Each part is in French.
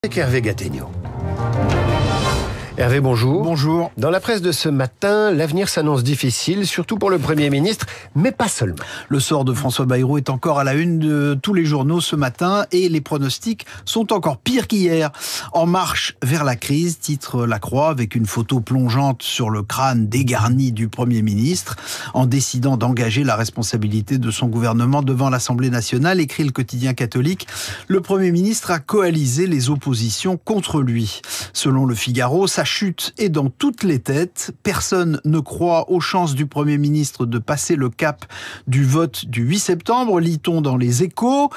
Avec Hervé Gattegno. Hervé, bonjour. Bonjour. Dans la presse de ce matin, l'avenir s'annonce difficile, surtout pour le Premier ministre, mais pas seulement. Le sort de François Bayrou est encore à la une de tous les journaux ce matin et les pronostics sont encore pires qu'hier. En marche vers la crise, titre La Croix avec une photo plongeante sur le crâne dégarni du Premier ministre. En décidant d'engager la responsabilité de son gouvernement devant l'Assemblée nationale, écrit le quotidien catholique, le Premier ministre a coalisé les oppositions contre lui. Selon le Figaro, sa chute est dans toutes les têtes. Personne ne croit aux chances du Premier ministre de passer le cap du vote du 8 septembre, lit-on dans les Échos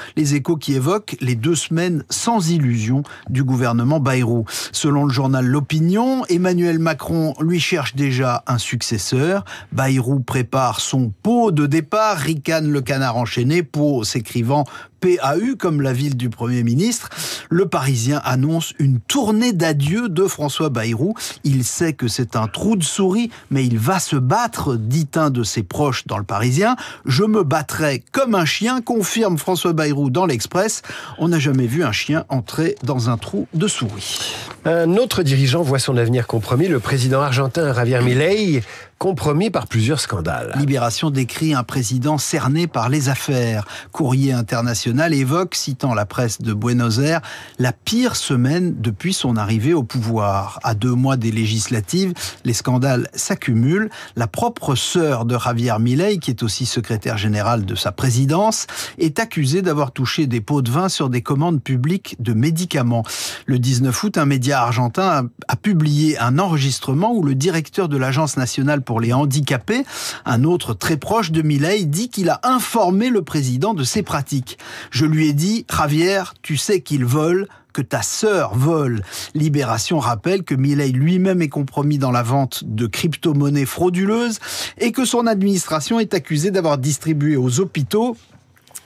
qui évoquent les 2 semaines sans illusion du gouvernement Bayrou. Selon le journal L'Opinion, Emmanuel Macron lui cherche déjà un successeur. Bayrou prépare son pot de départ, ricane le canard enchaîné, pot s'écrivant PAU comme la ville du Premier ministre. Le Parisien annonce une tournée d'adieu de François Bayrou. Il sait que c'est un trou de souris, mais il va se battre, dit un de ses proches dans le Parisien. Je me battrai comme un chien, confirme François Bayrou dans l'Express. On n'a jamais vu un chien entrer dans un trou de souris. Un autre dirigeant voit son avenir compromis, le président argentin Javier Milei, compromis par plusieurs scandales. Libération décrit un président cerné par les affaires. Courrier international évoque, citant la presse de Buenos Aires, la pire semaine depuis son arrivée au pouvoir. À 2 mois des législatives, les scandales s'accumulent. La propre sœur de Javier Milei, qui est aussi secrétaire général de sa présidence, est accusée d'avoir touché des pots de vin sur des commandes publiques de médicaments. Le 19 août, un média argentin a publié un enregistrement où le directeur de l'Agence nationale pour les handicapés, un autre très proche de Milei, dit qu'il a informé le président de ses pratiques. Je lui ai dit, Javier, tu sais qu'il vole, que ta sœur vole. Libération rappelle que Milei lui-même est compromis dans la vente de crypto-monnaies frauduleuses et que son administration est accusée d'avoir distribué aux hôpitaux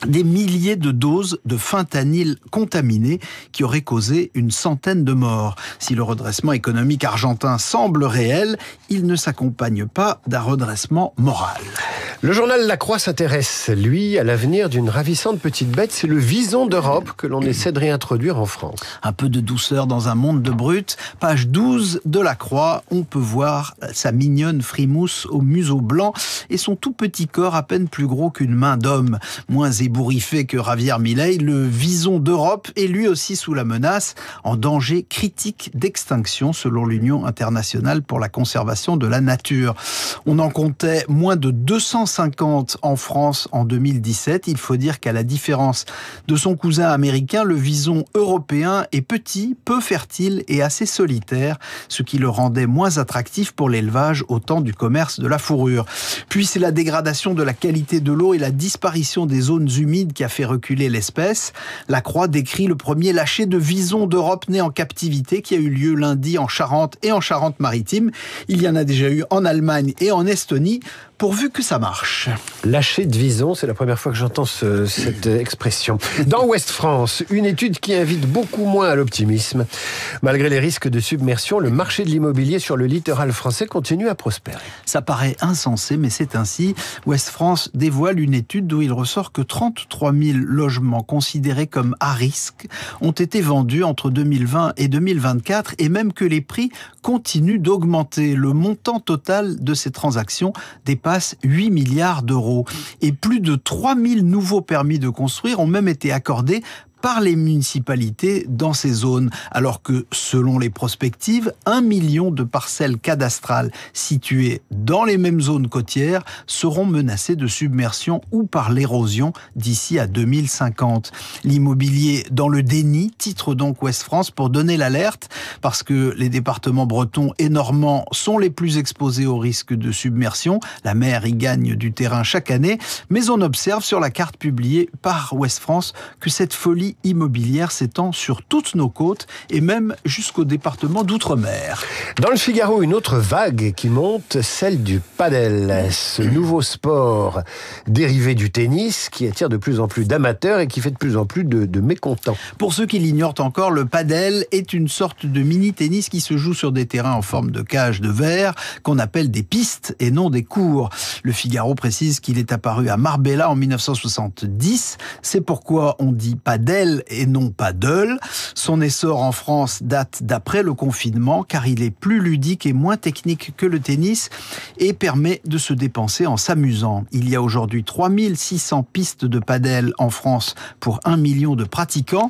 des milliers de doses de fentanyl contaminées qui auraient causé une centaine de morts. Si le redressement économique argentin semble réel, il ne s'accompagne pas d'un redressement moral. Le journal La Croix s'intéresse, lui, à l'avenir d'une ravissante petite bête, c'est le vison d'Europe que l'on essaie de réintroduire en France. Un peu de douceur dans un monde de brutes. Page 12 de La Croix, on peut voir sa mignonne frimousse au museau blanc et son tout petit corps à peine plus gros qu'une main d'homme. Moins ébouriffé que Javier Milei, le vison d'Europe est lui aussi sous la menace, en danger critique d'extinction selon l'Union internationale pour la conservation de la nature. On en comptait moins de 250 en France en 2017. Il faut dire qu'à la différence de son cousin américain, le vison européen est petit, peu fertile et assez solitaire, ce qui le rendait moins attractif pour l'élevage au temps du commerce de la fourrure. Puis c'est la dégradation de la qualité de l'eau et la disparition des zones humides qui a fait reculer l'espèce. La Croix décrit le premier lâcher de vison d'Europe né en captivité qui a eu lieu lundi en Charente et en Charente-Maritime. Il y en a déjà eu en Allemagne et en Estonie, pourvu que ça marche. Lâcher de vison, c'est la première fois que j'entends cette expression. Dans Ouest France, une étude qui invite beaucoup moins à l'optimisme. Malgré les risques de submersion, le marché de l'immobilier sur le littoral français continue à prospérer. Ça paraît insensé, mais c'est ainsi. Ouest France dévoile une étude d'où il ressort que 33 000 logements considérés comme à risque ont été vendus entre 2020 et 2024 et même que les prix continuent d'augmenter. Le montant total de ces transactions dépasse 8 milliards d'euros. Et plus de 3 000 nouveaux permis de construire ont même été accordés par les municipalités dans ces zones, alors que, selon les prospectives, 1 million de parcelles cadastrales situées dans les mêmes zones côtières seront menacées de submersion ou par l'érosion d'ici à 2050. L'immobilier dans le déni, titre donc Ouest France pour donner l'alerte, parce que les départements bretons et normands sont les plus exposés au risque de submersion. La mer y gagne du terrain chaque année, mais on observe sur la carte publiée par Ouest France que cette folie immobilière s'étend sur toutes nos côtes et même jusqu'au département d'outre-mer. Dans le Figaro, une autre vague qui monte, celle du padel. Ce nouveau sport dérivé du tennis qui attire de plus en plus d'amateurs et qui fait de plus en plus de mécontents. Pour ceux qui l'ignorent encore, le padel est une sorte de mini-tennis qui se joue sur des terrains en forme de cage de verre qu'on appelle des pistes et non des courts. Le Figaro précise qu'il est apparu à Marbella en 1970. C'est pourquoi on dit padel padel et non paddle. Son essor en France date d'après le confinement car il est plus ludique et moins technique que le tennis et permet de se dépenser en s'amusant. Il y a aujourd'hui 3600 pistes de padel en France pour 1 million de pratiquants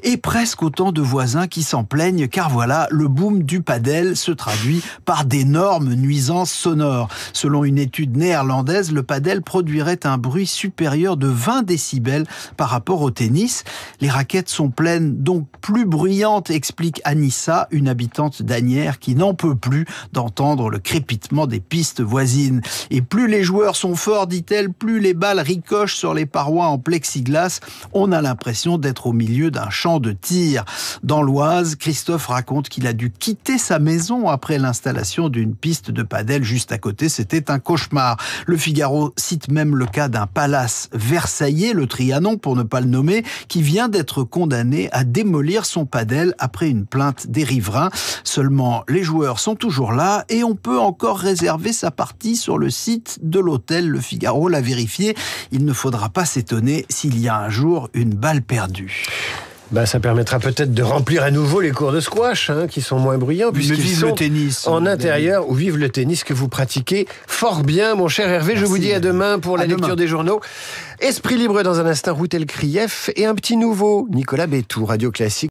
et presque autant de voisins qui s'en plaignent car voilà, le boom du padel se traduit par d'énormes nuisances sonores. Selon une étude néerlandaise, le padel produirait un bruit supérieur de 20 décibels par rapport au tennis. Les raquettes sont pleines, donc plus bruyantes, explique Anissa, une habitante d'Asnières qui n'en peut plus d'entendre le crépitement des pistes voisines. Et plus les joueurs sont forts, dit-elle, plus les balles ricochent sur les parois en plexiglas. On a l'impression d'être au milieu d'un champ de tir. Dans l'Oise, Christophe raconte qu'il a dû quitter sa maison après l'installation d'une piste de padel juste à côté. C'était un cauchemar. Le Figaro cite même le cas d'un palace versaillais, le Trianon pour ne pas le nommer, qui vient d'être condamné à démolir son padel après une plainte des riverains. Seulement, les joueurs sont toujours là et on peut encore réserver sa partie sur le site de l'hôtel. Le Figaro l'a vérifié. Il ne faudra pas s'étonner s'il y a un jour une balle perdue. Ça permettra peut-être de remplir à nouveau les cours de squash, qui sont moins bruyants, puisqu'ils sont le tennis, en intérieur, ou vive le tennis que vous pratiquez fort bien, mon cher Hervé. Merci. Je vous dis à demain pour la lecture des journaux. Esprit libre dans un instant, Routel Krief et un petit nouveau, Nicolas Bétou, Radio Classique.